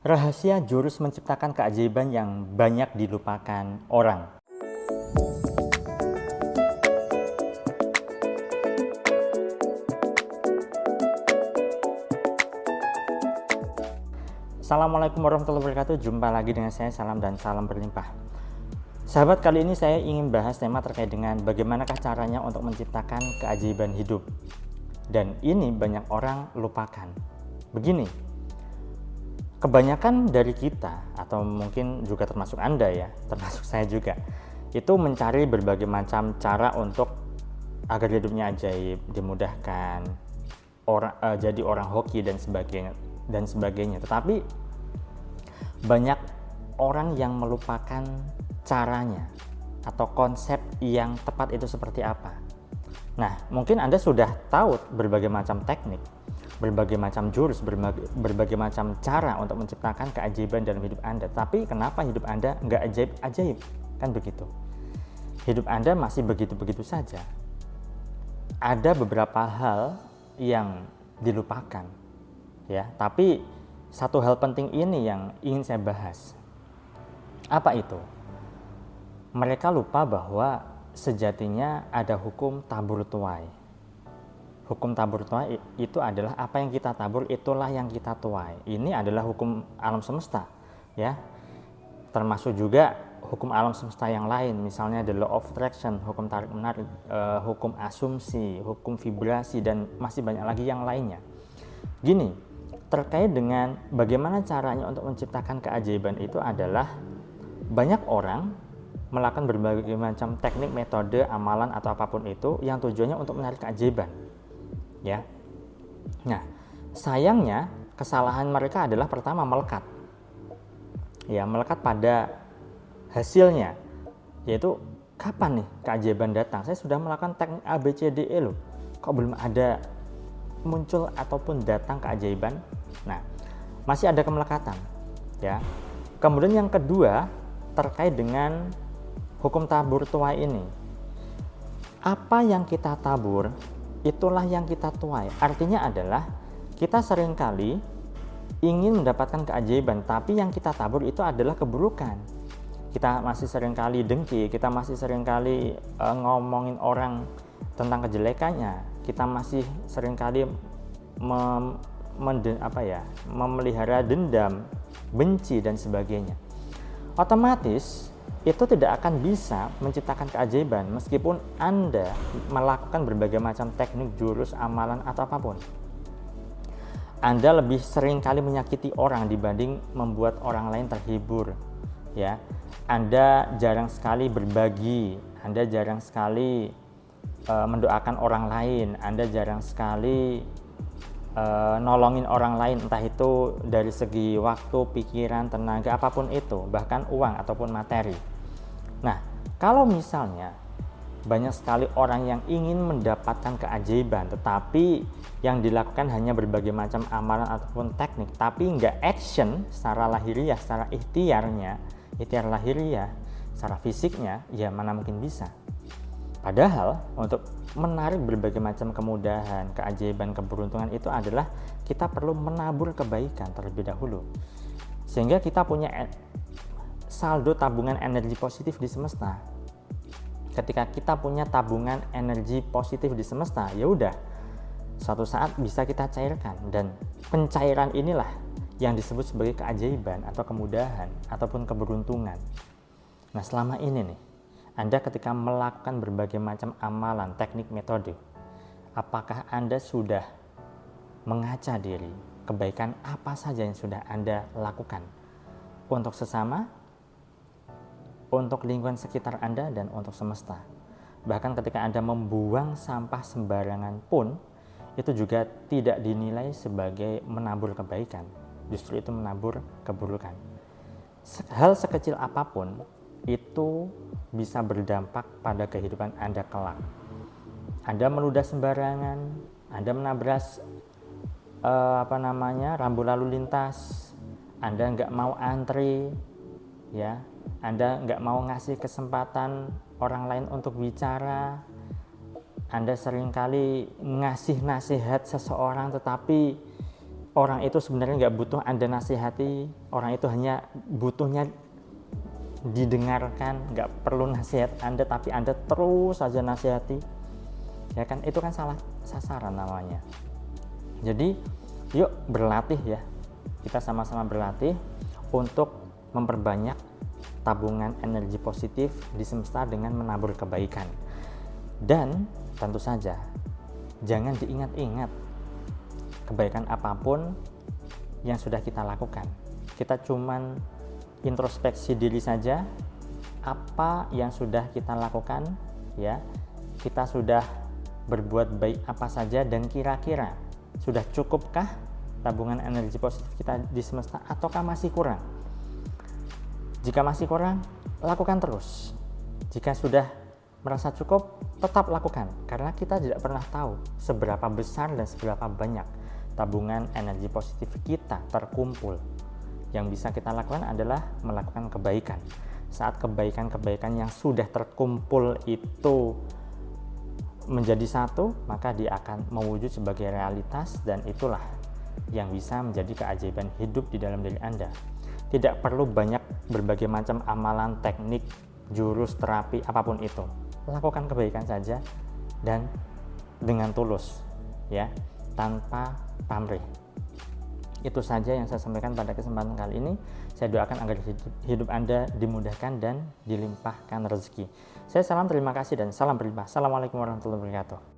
Rahasia jurus menciptakan keajaiban yang banyak dilupakan orang. Assalamualaikum warahmatullahi wabarakatuh. Jumpa lagi dengan saya, salam dan salam berlimpah. Sahabat, kali ini saya ingin bahas tema terkait dengan bagaimanakah caranya untuk menciptakan keajaiban hidup. Dan ini banyak orang lupakan. Begini, kebanyakan dari kita, atau mungkin juga termasuk Anda ya, termasuk saya juga, itu mencari berbagai macam cara untuk agar hidupnya ajaib, dimudahkan, jadi orang hoki dan sebagainya. Tetapi banyak orang yang melupakan caranya atau konsep yang tepat itu seperti apa. Nah, mungkin Anda sudah tahu berbagai macam teknik, berbagai macam jurus, berbagai macam cara untuk menciptakan keajaiban dalam hidup Anda. Tapi kenapa hidup Anda nggak ajaib-ajaib? Kan begitu. Hidup Anda masih begitu-begitu saja. Ada beberapa hal yang dilupakan, ya. Tapi satu hal penting ini yang ingin saya bahas. Apa itu? Mereka lupa bahwa sejatinya ada hukum tabur tuai. Hukum tabur tuai itu adalah apa yang kita tabur itulah yang kita tuai. Ini adalah hukum alam semesta, ya. Termasuk juga hukum alam semesta yang lain, misalnya the law of attraction, hukum tarik menarik, hukum asumsi, hukum vibrasi, dan masih banyak lagi yang lainnya. Gini, terkait dengan bagaimana caranya untuk menciptakan keajaiban itu adalah banyak orang melakukan berbagai macam teknik, metode, amalan atau apapun itu yang tujuannya untuk menarik keajaiban, ya. Nah, sayangnya kesalahan mereka adalah pertama melekat pada hasilnya, yaitu kapan nih keajaiban datang. Saya sudah melakukan teknik ABCDE loh, kok belum ada muncul ataupun datang keajaiban. Nah, masih ada kemelekatan, ya. Kemudian yang kedua terkait dengan hukum tabur tuai ini. Apa yang kita tabur, itulah yang kita tuai. Artinya adalah kita seringkali ingin mendapatkan keajaiban, tapi yang kita tabur itu adalah keburukan. Kita masih seringkali dengki, kita masih seringkali ngomongin orang tentang kejelekannya. Kita masih seringkali memelihara dendam, benci, dan sebagainya. Otomatis itu tidak akan bisa menciptakan keajaiban meskipun Anda melakukan berbagai macam teknik, jurus, amalan, atau apapun. Anda lebih sering kali menyakiti orang dibanding membuat orang lain terhibur, ya. Anda jarang sekali berbagi, Anda jarang sekali mendoakan orang lain, Anda jarang sekali nolongin orang lain, entah itu dari segi waktu, pikiran, tenaga, apapun itu, bahkan uang ataupun materi. Nah, kalau misalnya banyak sekali orang yang ingin mendapatkan keajaiban, tetapi yang dilakukan hanya berbagai macam amalan ataupun teknik, tapi nggak action secara lahiriah, secara ikhtiar lahiriah, secara fisiknya, ya mana mungkin bisa. Padahal untuk menarik berbagai macam kemudahan, keajaiban, keberuntungan itu adalah kita perlu menabur kebaikan terlebih dahulu. Sehingga kita punya saldo tabungan energi positif di semesta. Ketika kita punya tabungan energi positif di semesta, ya udah, suatu saat bisa kita cairkan, dan pencairan inilah yang disebut sebagai keajaiban atau kemudahan ataupun keberuntungan. Nah, selama ini nih, Anda ketika melakukan berbagai macam amalan, teknik, metode, apakah Anda sudah mengaca diri kebaikan apa saja yang sudah Anda lakukan untuk sesama, untuk lingkungan sekitar Anda, dan untuk semesta? Bahkan ketika Anda membuang sampah sembarangan pun, itu juga tidak dinilai sebagai menabur kebaikan, justru itu menabur keburukan. Hal sekecil apapun itu bisa berdampak pada kehidupan Anda kelak. Anda meludah sembarangan, Anda menabras rambu lalu lintas, Anda nggak mau antri, ya, Anda nggak mau ngasih kesempatan orang lain untuk bicara, Anda seringkali ngasih nasihat seseorang tetapi orang itu sebenarnya nggak butuh Anda nasihati, orang itu hanya butuhnya didengarkan, nggak perlu nasihat Anda, tapi Anda terus saja nasihati, ya kan, itu kan salah sasaran namanya. Jadi yuk berlatih ya, kita sama-sama berlatih untuk memperbanyak tabungan energi positif di semesta dengan menabur kebaikan. Dan tentu saja jangan diingat-ingat kebaikan apapun yang sudah kita lakukan. Kita cuman introspeksi diri saja, apa yang sudah kita lakukan, ya, kita sudah berbuat baik apa saja, dan kira-kira sudah cukupkah tabungan energi positif kita di semesta, ataukah masih kurang? Jika masih kurang, lakukan terus. Jika sudah merasa cukup, tetap lakukan, karena kita tidak pernah tahu seberapa besar dan seberapa banyak tabungan energi positif kita terkumpul. Yang bisa kita lakukan adalah melakukan kebaikan. Saat kebaikan-kebaikan yang sudah terkumpul itu menjadi satu, maka dia akan mewujud sebagai realitas, dan itulah yang bisa menjadi keajaiban hidup di dalam diri Anda. Tidak perlu banyak berbagai macam amalan, teknik, jurus, terapi, apapun itu. Lakukan kebaikan saja dan dengan tulus, ya, tanpa pamrih. Itu saja yang saya sampaikan pada kesempatan kali ini. Saya doakan agar hidup Anda dimudahkan dan dilimpahkan rezeki. Saya salam terima kasih dan salam berlimpah. Assalamualaikum warahmatullahi wabarakatuh.